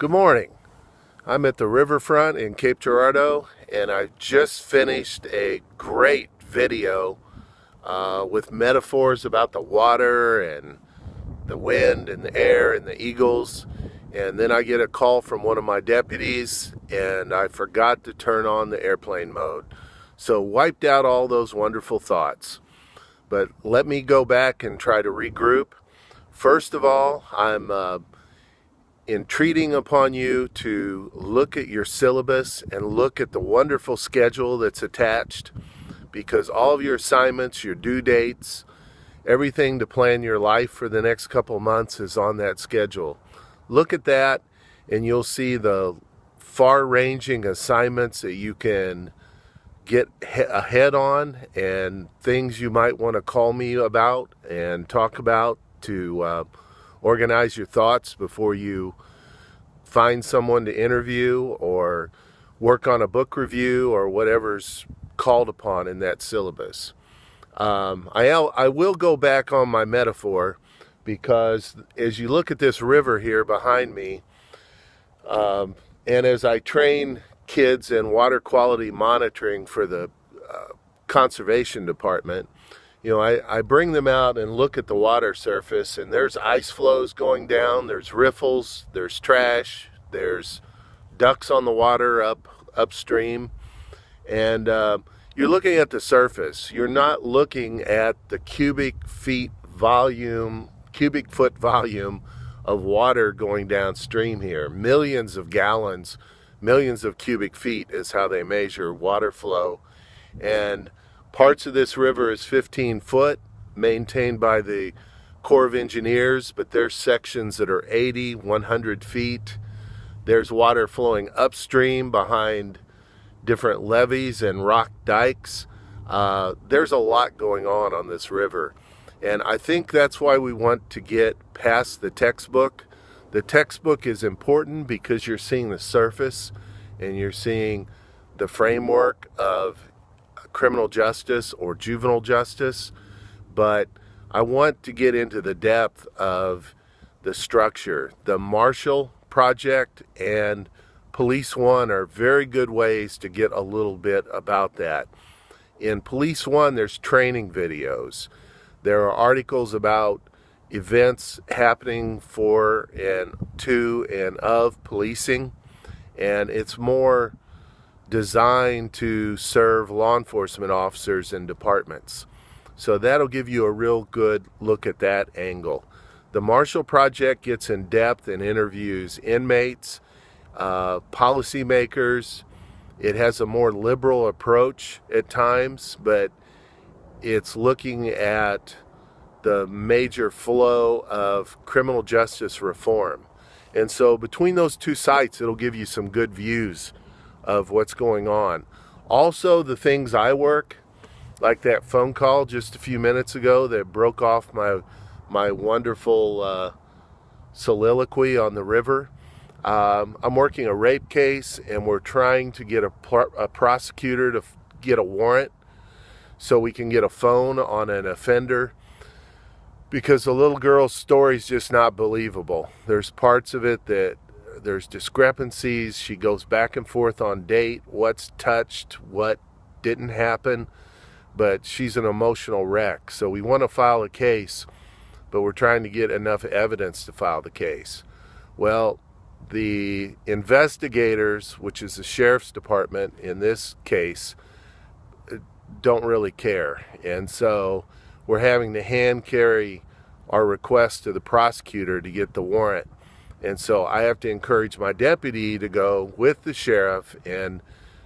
Good morning. I'm at the riverfront in Cape Girardeau, and I just finished a great video with metaphors about the water and the wind and the air and the eagles. And then I get a call from one of my deputies, and I forgot to turn on the airplane mode. So wiped out all those wonderful thoughts. But let me go back and try to regroup. First of all, I'm entreating upon you to look at your syllabus and look at the wonderful schedule that's attached, because all of your assignments, your due dates, everything to plan your life for the next couple months is on that schedule. Look at that and you'll see the far-ranging assignments that you can get ahead on, and things you might want to call me about and talk about to organize your thoughts before you find someone to interview or work on a book review or whatever's called upon in that syllabus. I will go back on my metaphor, because as you look at this river here behind me, and as I train kids in water quality monitoring for the conservation department, I bring them out and look at the water surface, and there's ice flows going down, there's riffles, there's trash, there's ducks on the water upstream, and you're looking at the surface. You're not looking at the cubic foot volume of water going downstream here. Millions of gallons, millions of cubic feet is how they measure water flow, and parts of this river is 15 foot, maintained by the Corps of Engineers, but there's sections that are 80, 100 feet. There's water flowing upstream behind different levees and rock dikes. There's a lot going on this river. And I think that's why we want to get past the textbook. The textbook is important because you're seeing the surface and you're seeing the framework of criminal justice or juvenile justice, but I want to get into the depth of the structure. The Marshall Project and Police One are very good ways to get a little bit about that. In Police One, there's training videos. There are articles about events happening for and to and of policing, and it's more designed to serve law enforcement officers and departments. So that'll give you a real good look at that angle. The Marshall Project gets in depth and interviews inmates, policymakers. It has a more liberal approach at times, but it's looking at the major flow of criminal justice reform. And so between those two sites, it'll give you some good views of what's going on. Also, the things I work, like that phone call just a few minutes ago that broke off my wonderful soliloquy on the river. I'm working a rape case, and we're trying to get a prosecutor to get a warrant so we can get a phone on an offender, because the little girl's story is just not believable. There's parts of it that there's discrepancies. She goes back and forth on date, what's touched, what didn't happen, but she's an emotional wreck. So we want to file a case, but we're trying to get enough evidence to file the case. Well, the investigators, which is the sheriff's department in this case, don't really care. And so we're having to hand carry our request to the prosecutor to get the warrant. And so I have to encourage my deputy to go with the sheriff and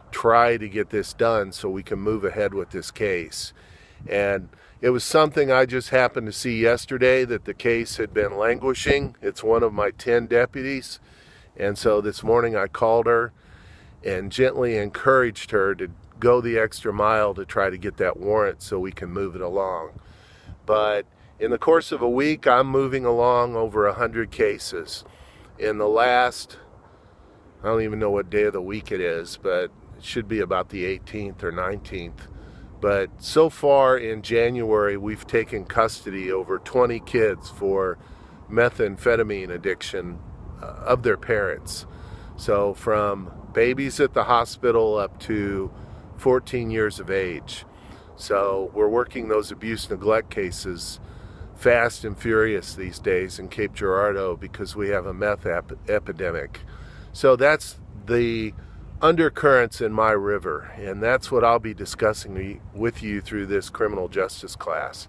try to get this done so we can move ahead with this case. And it was something I just happened to see yesterday, that the case had been languishing. It's one of my 10 deputies. And so this morning I called her and gently encouraged her to go the extra mile to try to get that warrant so we can move it along. But in the course of a week, I'm moving along over 100 cases. In the last, I don't even know what day of the week it is, but it should be about the 18th or 19th. But so far in January, we've taken custody over 20 kids for methamphetamine addiction of their parents. So from babies at the hospital up to 14 years of age. So we're working those abuse neglect cases fast and furious these days in Cape Girardeau because we have a meth epidemic. So that's the undercurrents in my river, and that's what I'll be discussing with you through this criminal justice class.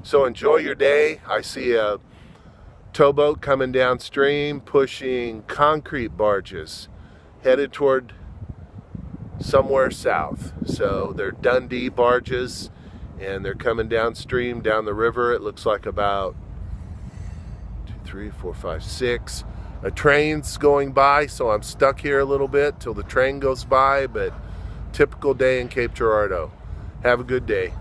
So enjoy your day. I see a towboat coming downstream pushing concrete barges headed toward somewhere south. So they're Dundee barges, and they're coming downstream down the river. It looks like about 2, 3, 4, 5, 6. A train's going by, so I'm stuck here a little bit till the train goes by, but typical day in Cape Girardeau. Have a good day.